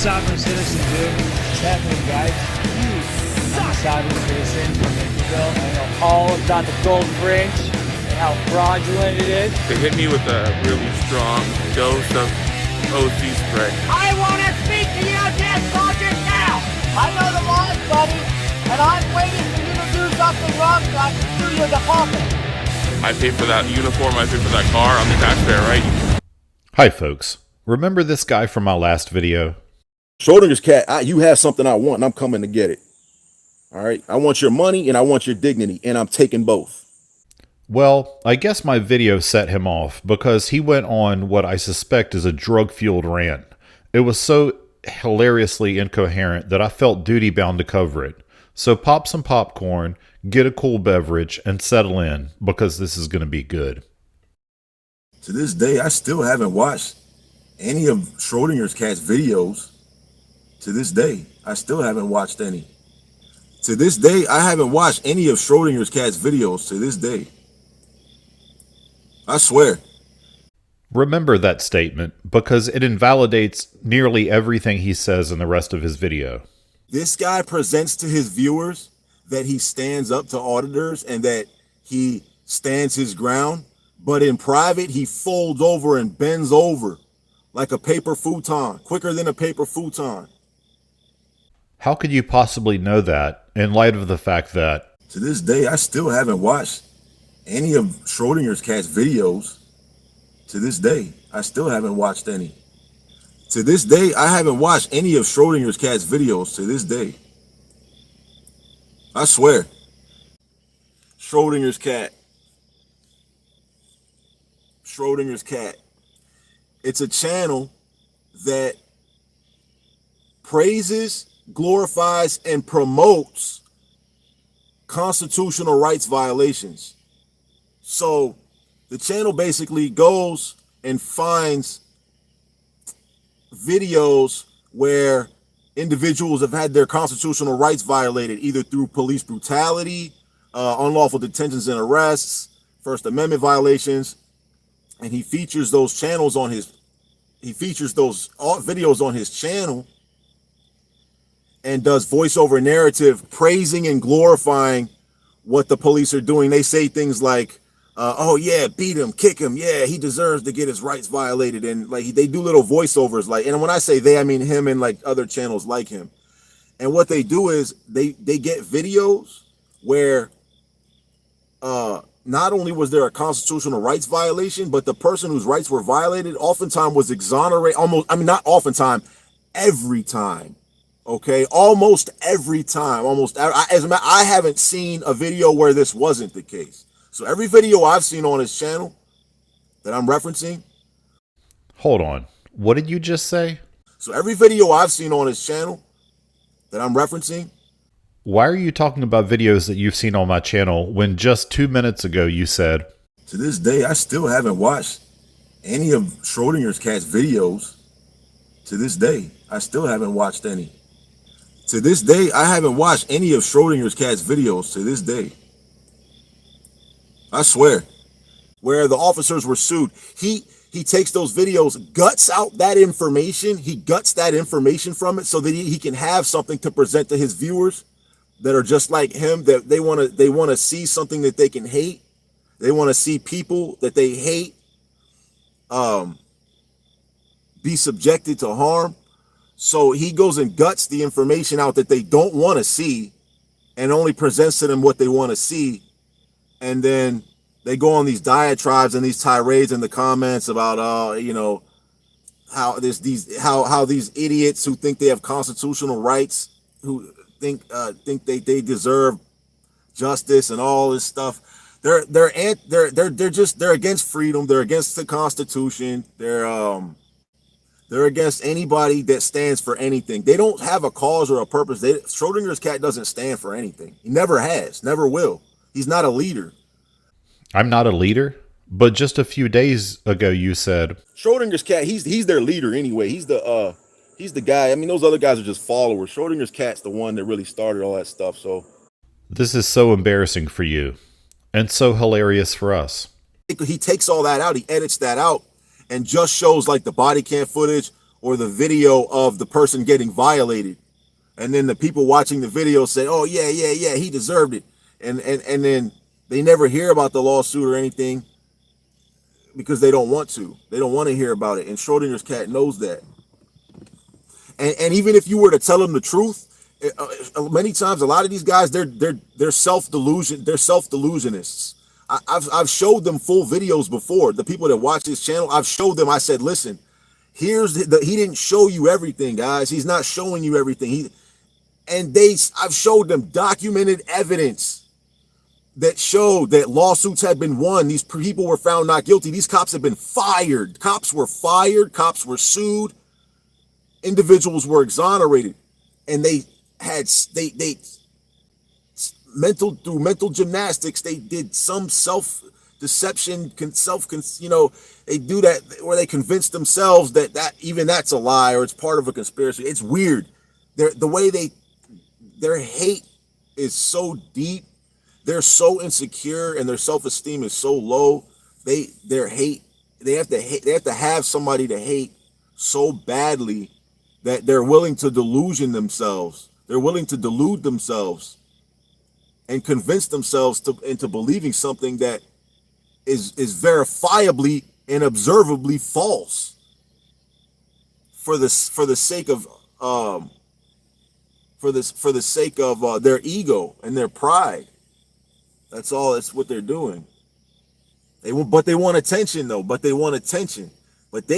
sovereign citizen, dude. What's happening, guys? You suck. Sovereign citizen from Israel. I know all about the gold fringe and how fraudulent it is. They hit me with a really strong dose of OC spray. I want to speak to you, dead soldiers, now! I know the laws, buddy, and I'm waiting for you to do something wrong so I can sue your department. I pay for that uniform, I pay for that car, I'm the taxpayer, right? Hi folks, remember this guy from my last video? Schrodinger's cat, you have something I want and I'm coming to get it. All right, I want your money and I want your dignity and I'm taking both. Well, I guess my video set him off because he went on what I suspect is a drug-fueled rant. It was so hilariously incoherent that I felt duty-bound to cover it. So pop some popcorn, get a cool beverage, and settle in because this is going to be good. To this day, I still haven't watched any of Schrodinger's cat's videos. To this day, I still haven't watched any. To this day, I haven't watched any of Schrodinger's cat's videos to this day. I swear. Remember that statement because it invalidates nearly everything he says in the rest of his video. This guy presents to his viewers that he stands up to auditors and that he stands his ground, but in private, he folds over and bends over like a paper futon, quicker than a paper futon. How could you possibly know that in light of the fact that... To this day, I still haven't watched any of Schrodinger's cat's videos. To this day, I still haven't watched any. To this day, I haven't watched any of Schrodinger's cat's videos to this day. I swear. Schrodinger's cat. Schrodinger's cat. It's a channel that praises, glorifies, and promotes constitutional rights violations. So the channel basically goes and finds videos where individuals have had their constitutional rights violated, either through police brutality, unlawful detentions and arrests, First Amendment violations, and he features those channels on his, videos on his channel and does voiceover narrative praising and glorifying what the police are doing. They say things like, oh yeah, beat him, kick him. Yeah, he deserves to get his rights violated. And like they do little voiceovers like, and when I say they, I mean him and like other channels like him. And what they do is they get videos where not only was there a constitutional rights violation, but the person whose rights were violated oftentimes was exonerated. Not oftentimes, every time. Okay, almost every time. I haven't seen a video where this wasn't the case. So every video I've seen on his channel that I'm referencing. Hold on. What did you just say? So every video I've seen on his channel that I'm referencing. Why are you talking about videos that you've seen on my channel when just 2 minutes ago you said... To this day, I still haven't watched any of Schrodinger's cat's videos. To this day, I still haven't watched any. To this day, I haven't watched any of Schrodinger's cat's videos to this day. I swear. Where the officers were sued, he takes those videos, guts out that information. He guts that information from it so that he can have something to present to his viewers that are just like him, that they want to see something that they can hate. They want to see people that they hate be subjected to harm. So he goes and guts the information out that they don't want to see and only presents to them what they want to see. And then they go on these diatribes and these tirades in the comments about, how these idiots who think they have constitutional rights, who think they deserve justice and all this stuff. They're against freedom. They're against the Constitution. They're against anybody that stands for anything. They don't have a cause or a purpose. Schrodinger's cat doesn't stand for anything. He never has, never will. He's not a leader. I'm not a leader, but just a few days ago you said Schrodinger's cat, he's their leader anyway. He's the guy. I mean, those other guys are just followers. Schrodinger's cat's the one that really started all that stuff. So this is so embarrassing for you and so hilarious for us. He takes all that out. He edits that out and just shows like the body cam footage or the video of the person getting violated. And then the people watching the video say, oh, yeah, he deserved it. And then they never hear about the lawsuit or anything because they don't want to. They don't want to hear about it. And Schrodinger's cat knows that. And even if you were to tell them the truth, many times a lot of these guys, they're self-delusionists. I've showed them full videos before. The people that watch this channel, I've showed them. I said, listen, he didn't show you everything, guys. He's not showing you everything. I've showed them documented evidence that showed that lawsuits had been won. These people were found not guilty. These cops have been fired. Cops were fired. Cops were sued. Individuals were exonerated, and through mental gymnastics, they did some self-deception, they do that where they convince themselves that even that's a lie or it's part of a conspiracy. It's weird. Their hate is so deep. They're so insecure and their self-esteem is so low. They have to have somebody to hate so badly that they're willing to delusion themselves. They're willing to delude themselves and convince themselves into believing something that is verifiably and observably false for the sake of their ego and their pride. That's all. That's what they're doing. But they want attention, though. But they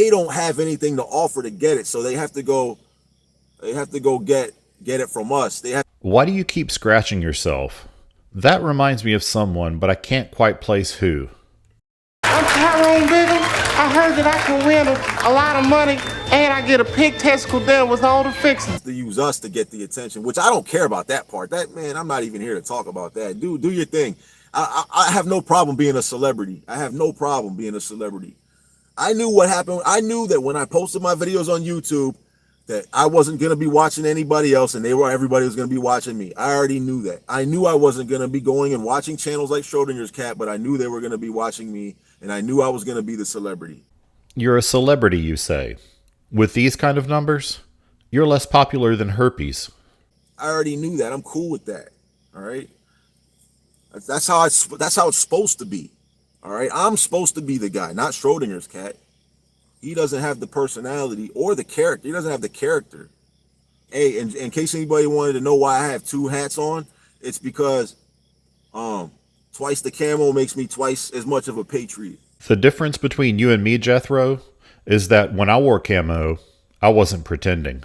don't have anything to offer to get it, so they have to go get it from us. Why do you keep scratching yourself? That reminds me of someone, but I can't quite place who. I'm Tyrone Biggum. I heard that I can win a lot of money and I get a pig testicle done with all the fixings. To use us to get the attention, which I don't care about that part. I'm not even here to talk about that. Do your thing. I have no problem being a celebrity. I knew what happened. I knew that when I posted my videos on YouTube that I wasn't going to be watching anybody else and everybody was going to be watching me. I already knew that. I knew I wasn't going to be going and watching channels like Schrodinger's cat, but I knew they were going to be watching me, and I knew I was going to be the celebrity. You're a celebrity, you say. With these kind of numbers, you're less popular than herpes. I already knew that. I'm cool with that. All right. That's how it's supposed to be. All right. I'm supposed to be the guy, not Schrodinger's cat. He doesn't have the personality or the character. He doesn't have the character. Hey, in case anybody wanted to know why I have two hats on, it's because twice the camo makes me twice as much of a patriot. The difference between you and me, Jethro, is that when I wore camo, I wasn't pretending.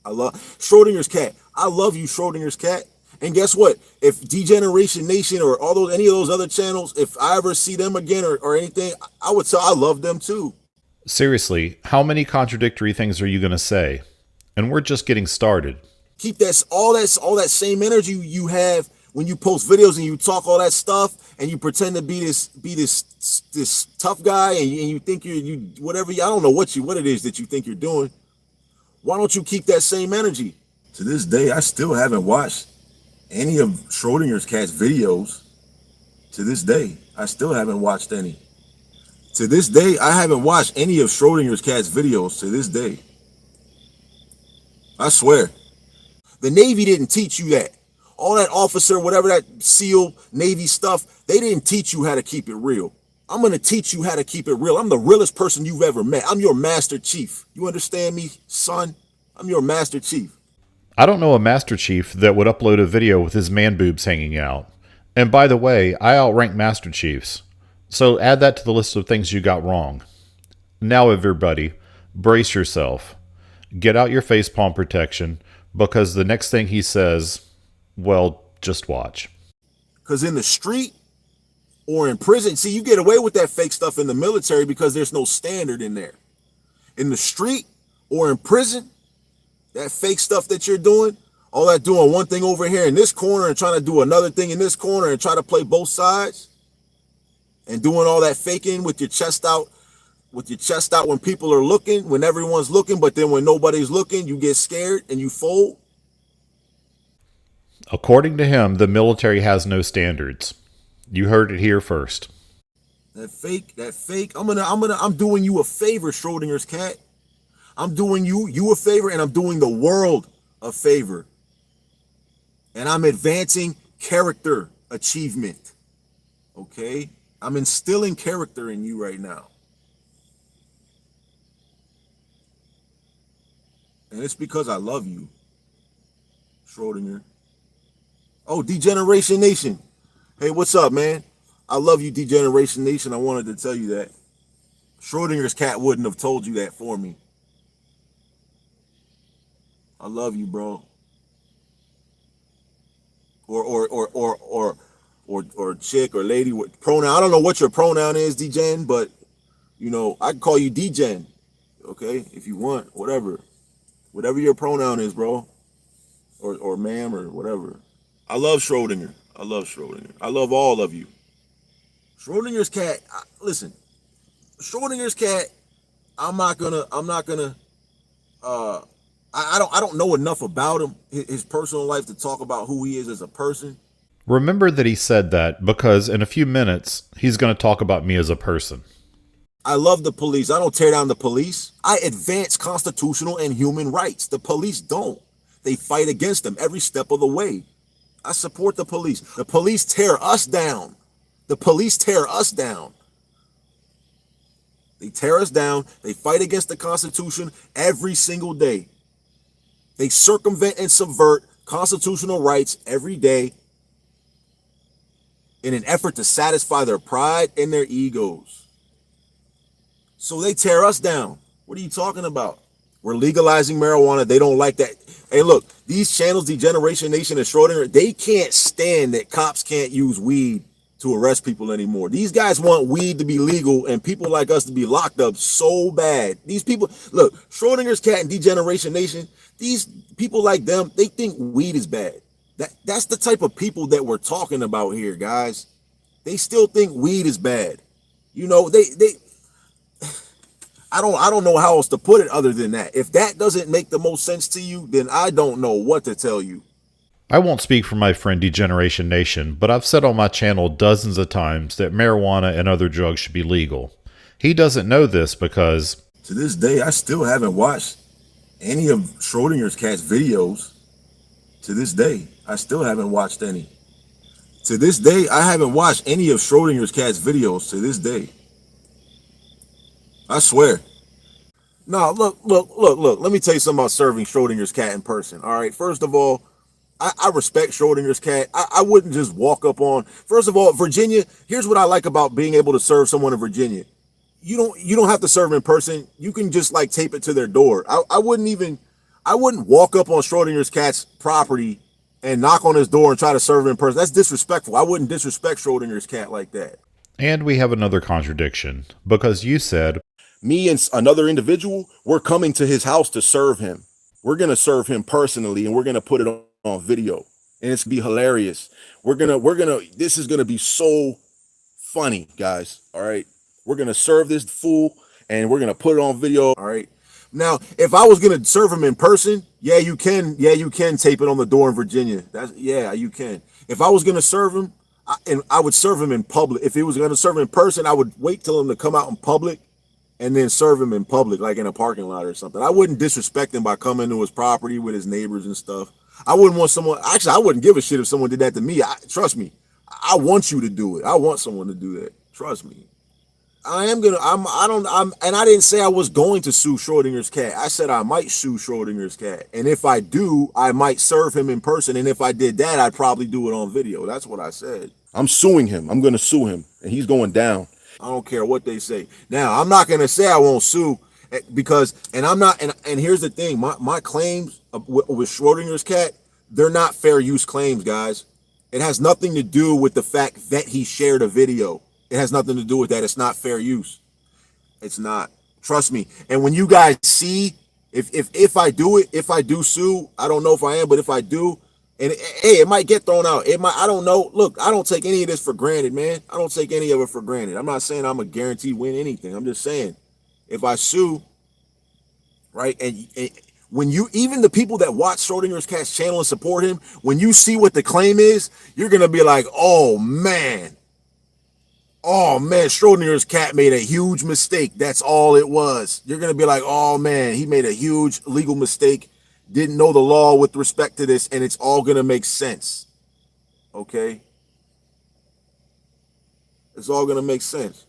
I love Schrodinger's cat. I love you, Schrodinger's cat. And guess what? If Degeneration Nation or any of those other channels, if I ever see them again or anything, I would tell I love them too. Seriously, how many contradictory things are you going to say? And we're just getting started. Keep all that same energy you have when you post videos and you talk all that stuff and you pretend to be this tough guy and you think you whatever. I don't know what it is that you think you're doing. Why don't you keep that same energy? To this day, I still haven't watched any of Schrodinger's cat's videos. To this day, I still haven't watched any. To this day, I haven't watched any of Schrodinger's cat's videos to this day. I swear. The Navy didn't teach you that. All that officer, whatever that SEAL Navy stuff, they didn't teach you how to keep it real. I'm going to teach you how to keep it real. I'm the realest person you've ever met. I'm your Master Chief. You understand me, son? I'm your Master Chief. I don't know a Master Chief that would upload a video with his man boobs hanging out. And by the way, I outrank Master Chiefs. So add that to the list of things you got wrong. Now everybody, brace yourself. Get out your facepalm protection, because the next thing he says, well, just watch. Because in the street or in prison, see, you get away with that fake stuff in the military because there's no standard in there. In the street or in prison, that fake stuff that you're doing, all that doing one thing over here in this corner and trying to do another thing in this corner and try to play both sides, and doing all that faking with your chest out when people are looking, when everyone's looking, but then when nobody's looking, you get scared and you fold. According to him, the military has no standards. You heard it here first. That fake. I'm doing you a favor, Schrodinger's cat. I'm doing you a favor, and I'm doing the world a favor. And I'm advancing character achievement. Okay? I'm instilling character in you right now. And it's because I love you, Schrodinger. Oh, Degeneration Nation. Hey, what's up, man? I love you, Degeneration Nation. I wanted to tell you that. Schrodinger's cat wouldn't have told you that for me. I love you, bro. Or chick or lady with pronoun. I don't know what your pronoun is, Degen, but you know, I can call you Degen. Okay, if you want, whatever your pronoun is, bro, or ma'am or whatever. I love Schrodinger. I love Schrodinger. I love all of you. Schrodinger's cat. Listen, Schrodinger's cat. I don't know enough about him, his personal life, to talk about who he is as a person. Remember that he said that because in a few minutes, he's going to talk about me as a person. I love the police. I don't tear down the police. I advance constitutional and human rights. The police don't. They fight against them every step of the way. I support the police. The police tear us down. The police tear us down. They tear us down. They fight against the Constitution every single day. They circumvent and subvert constitutional rights every day in an effort to satisfy their pride and their egos. So they tear us down. What are you talking about? We're legalizing marijuana. They don't like that. Hey, look, these channels, Degeneration Nation and Schrodinger, they can't stand that cops can't use weed to arrest people anymore. These guys want weed to be legal and people like us to be locked up so bad. These people, look, Schrodinger's cat and Degeneration Nation, these people like them, they think weed is bad. That's the type of people that we're talking about here, guys. They still think weed is bad. You know, I don't know how else to put it other than that. If that doesn't make the most sense to you, then I don't know what to tell you. I won't speak for my friend Degeneration Nation, but I've said on my channel dozens of times that marijuana and other drugs should be legal. He doesn't know this because... To this day, I still haven't watched any of Schrodinger's cat's videos. To this day, I still haven't watched any. To this day, I haven't watched any of Schrodinger's cat's videos to this day. I swear. No, look. Let me tell you something about serving Schrodinger's cat in person. All right. First of all, I respect Schrodinger's cat. I wouldn't just walk up on. First of all, Virginia. Here's what I like about being able to serve someone in Virginia. You don't have to serve in person. You can just like tape it to their door. I wouldn't walk up on Schrodinger's cat's property and knock on his door and try to serve him in person. That's disrespectful. I wouldn't disrespect Schrodinger's cat like that. And we have another contradiction because you said, me and another individual, we're coming to his house to serve him. We're going to serve him personally, and we're going to put it on video, and it's going to be hilarious. This is going to be so funny, guys. All right. We're going to serve this fool, and we're going to put it on video. All right. Now, if I was going to serve him in person, yeah, you can tape it on the door in Virginia. You can. If I was going to serve him, I would serve him in public. If he was going to serve him in person, I would wait till him to come out in public and then serve him in public, like in a parking lot or something. I wouldn't disrespect him by coming to his property with his neighbors and stuff. I wouldn't want someone, actually, I wouldn't give a shit if someone did that to me. Trust me, I want you to do it. I want someone to do that. Trust me. I didn't say I was going to sue Schrodinger's cat. I said I might sue Schrodinger's cat. And if I do, I might serve him in person. And if I did that, I'd probably do it on video. That's what I said. I'm suing him. I'm going to sue him. And he's going down. I don't care what they say. Now, I'm not going to say I won't sue because, and here's the thing. My claims with Schrodinger's cat, they're not fair use claims, guys. It has nothing to do with the fact that he shared a video. It has nothing to do with that. It's not fair use. It's not. Trust me. And when you guys see, if I do it, if I do sue, I don't know if I am, but if I do, and it might get thrown out. I don't know. Look, I don't take any of this for granted, man. I don't take any of it for granted. I'm not saying I'm a guaranteed win anything. I'm just saying if I sue, right, and when even the people that watch Schrodinger's cat's channel and support him, when you see what the claim is, you're going to be like, oh, man. oh man, Schrodinger's cat made a huge mistake. That's all it was. You're going to be like, oh man, he made a huge legal mistake. Didn't know the law with respect to this, and it's all going to make sense. Okay? It's all going to make sense.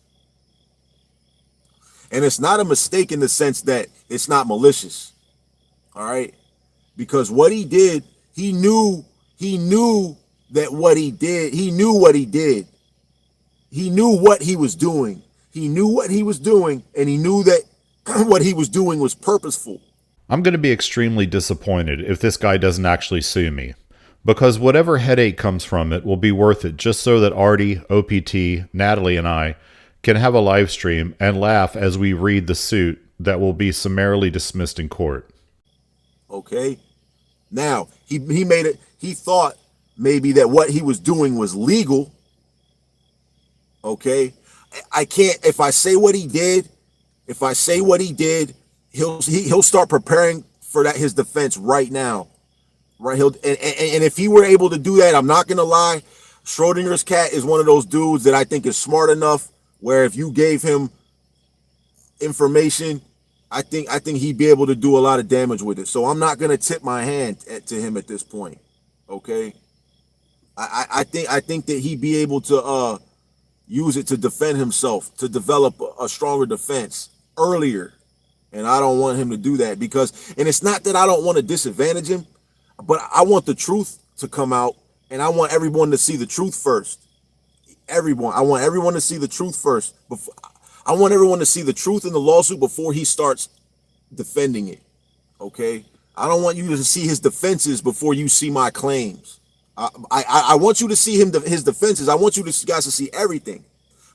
And it's not a mistake in the sense that it's not malicious. All right? Because what he did, he knew that what he did, he knew what he did. He knew what he was doing. He knew what he was doing, and he knew that what he was doing was purposeful. I'm going to be extremely disappointed if this guy doesn't actually sue me, because whatever headache comes from it will be worth it just so that Artie, OPT, Natalie, and I can have a live stream and laugh as we read the suit that will be summarily dismissed in court. Okay? Now, he made it, he thought maybe that what he was doing was legal. Okay? I can't, if I say what he did, he'll start preparing for that, his defense right now. Right? And if he were able to do that, I'm not gonna lie, Schrodinger's cat is one of those dudes that I think is smart enough where if you gave him information, I think he'd be able to do a lot of damage with it. So I'm not gonna tip my hand to him at this point. Okay? I think that he'd be able to use it to defend himself, to develop a stronger defense earlier. And I don't want him to do that because, and it's not that I don't want to disadvantage him, but I want the truth to come out and I want everyone to see the truth first. I want everyone to see the truth first. I want everyone to see the truth in the lawsuit before he starts defending it. Okay? I don't want you to see his defenses before you see my claims. I want you to see his defenses. I want you guys to see everything,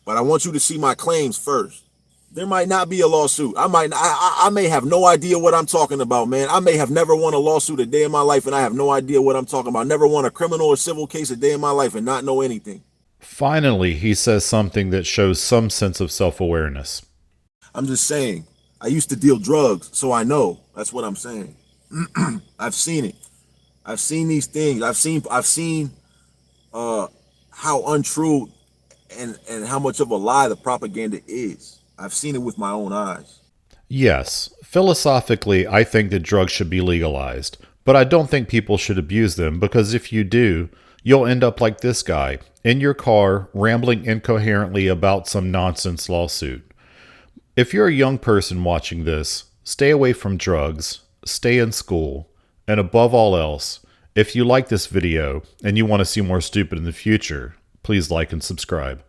but I want you to see my claims first. There might not be a lawsuit. I may have no idea what I'm talking about, man. I may have never won a lawsuit a day in my life, and I have no idea what I'm talking about. Never won a criminal or civil case a day in my life and not know anything. Finally, he says something that shows some sense of self-awareness. I'm just saying, I used to deal drugs, so I know. That's what I'm saying. I've seen it. I've seen these things. I've seen how untrue and how much of a lie the propaganda is. I've seen it with my own eyes. Yes, philosophically, I think that drugs should be legalized, but I don't think people should abuse them because if you do, you'll end up like this guy, in your car, rambling incoherently about some nonsense lawsuit. If you're a young person watching this, stay away from drugs, stay in school, and above all else, if you like this video and you want to see more stupid in the future, please like and subscribe.